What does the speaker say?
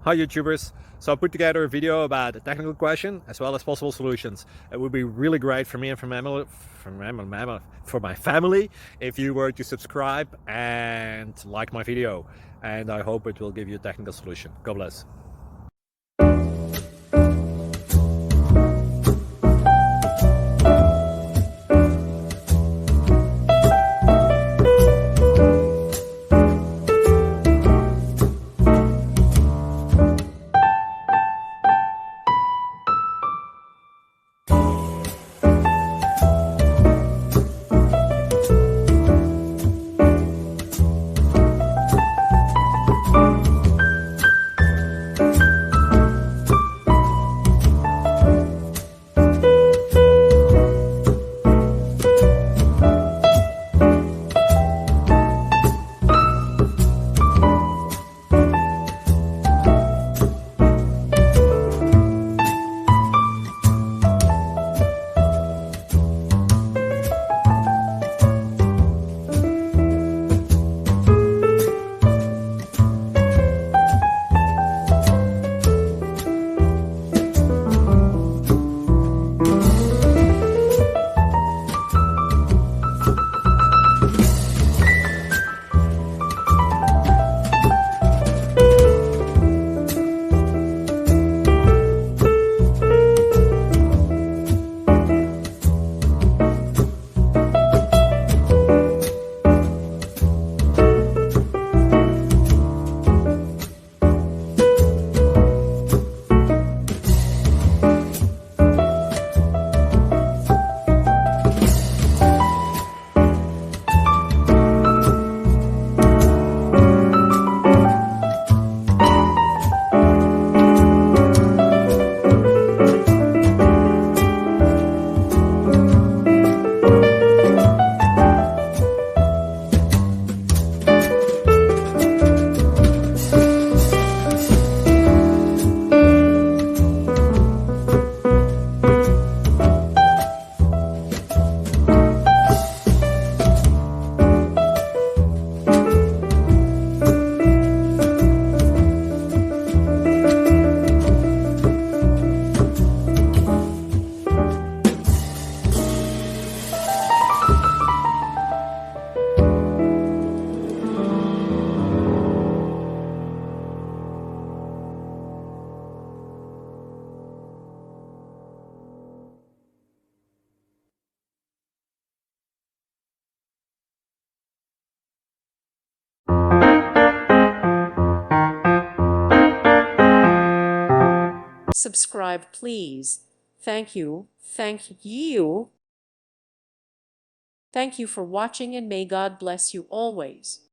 Hi YouTubers! So I put together a video about a technical question as well as possible solutions. It would be really great for me and for my family if you were to subscribe and like my video, and I hope it will give you a technical solution. God bless. Subscribe, please. Thank you. Thank you. Thank you for watching, and may God bless you always.